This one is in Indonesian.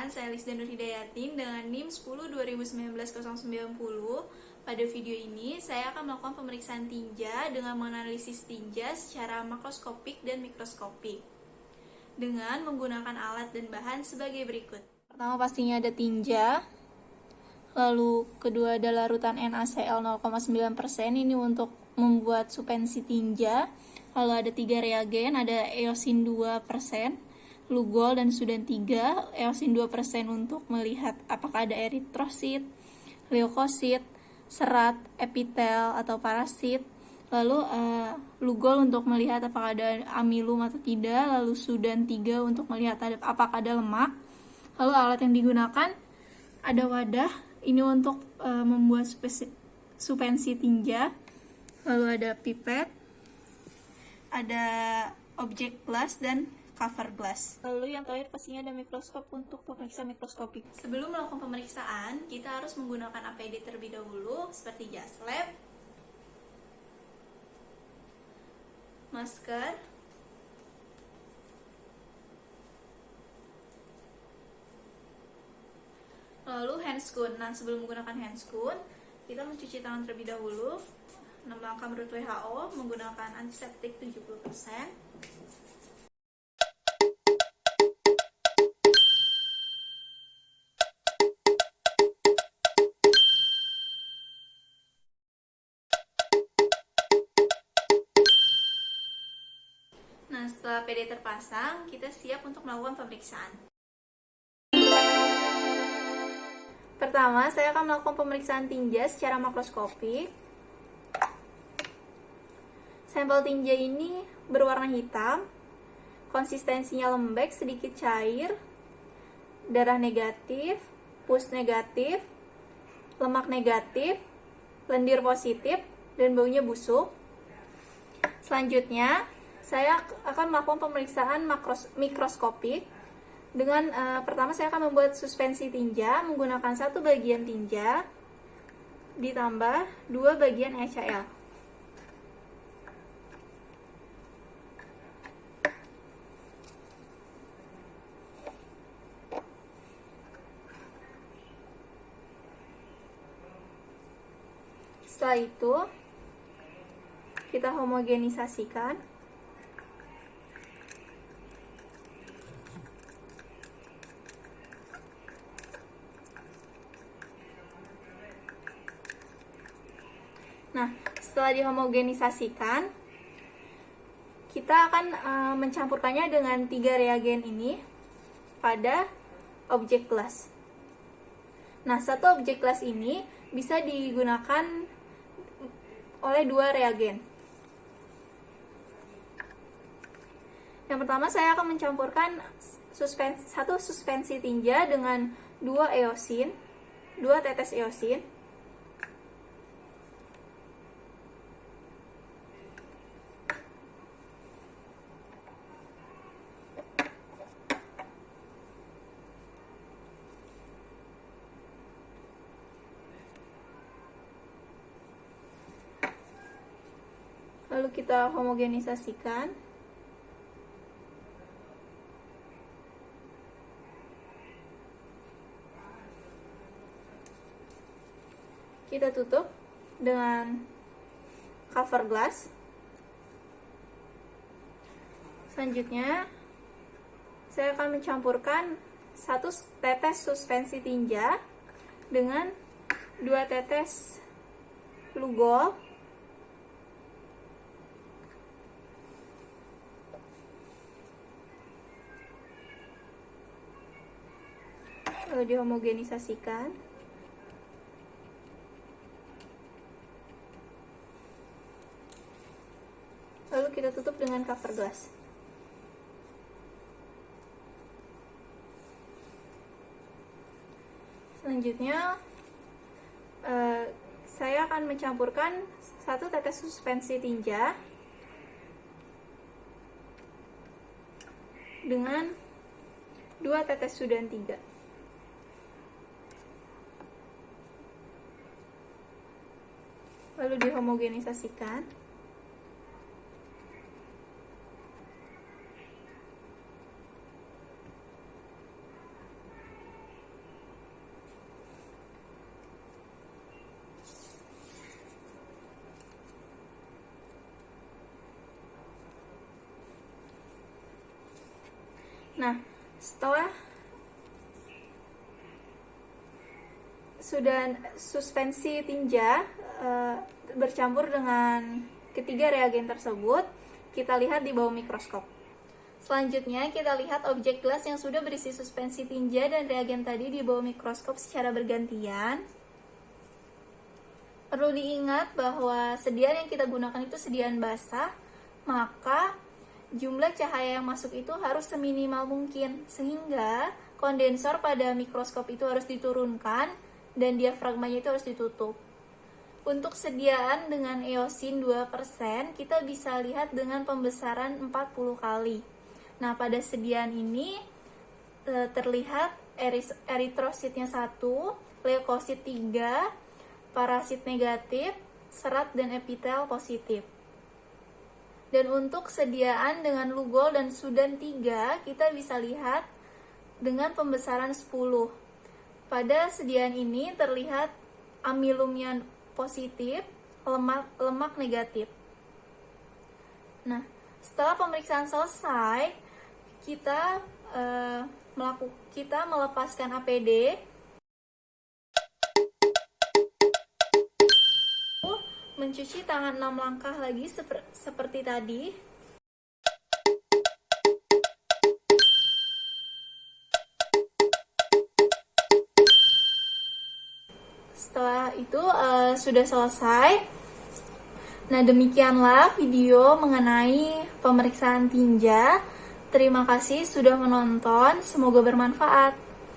Perkenalkan, saya Lisda Nur Hidayatin dengan NIM 10-2019-090. Pada video ini, saya akan melakukan pemeriksaan tinja dengan menganalisis tinja secara makroskopik dan mikroskopik dengan menggunakan alat dan bahan sebagai berikut. Pertama pastinya ada tinja, lalu kedua ada larutan NaCl 0,9%, ini untuk membuat suspensi tinja. Lalu ada 3 reagen, ada eosin 2%, Lugol dan Sudan 3, eosin 2% untuk melihat apakah ada eritrosit, leukosit, serat, epitel atau parasit. Lalu Lugol untuk melihat apakah ada amilum atau tidak, lalu Sudan 3 untuk melihat apakah ada lemak. Lalu alat yang digunakan ada wadah, ini untuk membuat suspensi tinja. Lalu ada pipet, ada objek glass dan cover glass. Lalu yang terakhir pastinya ada mikroskop untuk pemeriksa mikroskopik. Sebelum melakukan pemeriksaan, kita harus menggunakan APD terlebih dahulu, seperti jas lab, masker, lalu handscoon. Nah, sebelum menggunakan handscoon, kita mencuci tangan terlebih dahulu. 6 langkah menurut WHO, menggunakan antiseptik 70%. Nah, setelah PD terpasang, kita siap untuk melakukan pemeriksaan. Pertama, saya akan melakukan pemeriksaan tinja secara makroskopik. Sampel tinja ini berwarna hitam, konsistensinya lembek, sedikit cair, darah negatif, pus negatif, lemak negatif, lendir positif, dan baunya busuk. Selanjutnya, saya akan melakukan pemeriksaan mikroskopik. Dengan pertama saya akan membuat suspensi tinja menggunakan 1 bagian tinja ditambah 2 bagian HCl. Setelah itu kita homogenisasikan. Nah, setelah dihomogenisasikan, kita akan mencampurkannya dengan 3 reagen ini pada objek glass. Nah, 1 objek glass ini bisa digunakan oleh 2 reagen. Yang pertama, saya akan mencampurkan 1 suspensi tinja dengan 2 eosin, 2 tetes eosin. Lalu kita homogenisasikan. Kita tutup dengan cover glass. Selanjutnya, saya akan mencampurkan 1 tetes suspensi tinja dengan 2 tetes Lugol. Lalu dihomogenisasikan. Lalu kita tutup dengan cover glass. Selanjutnya, saya akan mencampurkan 1 tetes suspensi tinja dengan 2 tetes Sudan 3. Lalu dihomogenisasikan. Nah, setelah sudah suspensi tinja bercampur dengan ketiga reagen tersebut, kita lihat di bawah mikroskop. Selanjutnya, kita lihat objek gelas yang sudah berisi suspensi tinja dan reagen tadi di bawah mikroskop secara bergantian. Perlu diingat bahwa sediaan yang kita gunakan itu sediaan basah, maka jumlah cahaya yang masuk itu harus seminimal mungkin, sehingga kondensor pada mikroskop itu harus diturunkan dan diafragmanya itu harus ditutup. Untuk sediaan dengan eosin 2%, kita bisa lihat dengan pembesaran 40 kali. Nah, pada sediaan ini terlihat eritrositnya 1, leukosit 3, parasit negatif, serat dan epitel positif. Dan untuk sediaan dengan lugol dan sudan 3, kita bisa lihat dengan pembesaran 10. Pada sediaan ini terlihat amilumnya positif, lemak negatif. Nah, setelah pemeriksaan selesai, kita melepaskan APD, mencuci tangan 6 langkah lagi seperti tadi. Setelah itu sudah selesai. Nah, demikianlah video mengenai pemeriksaan tinja. Terima kasih sudah menonton, semoga bermanfaat.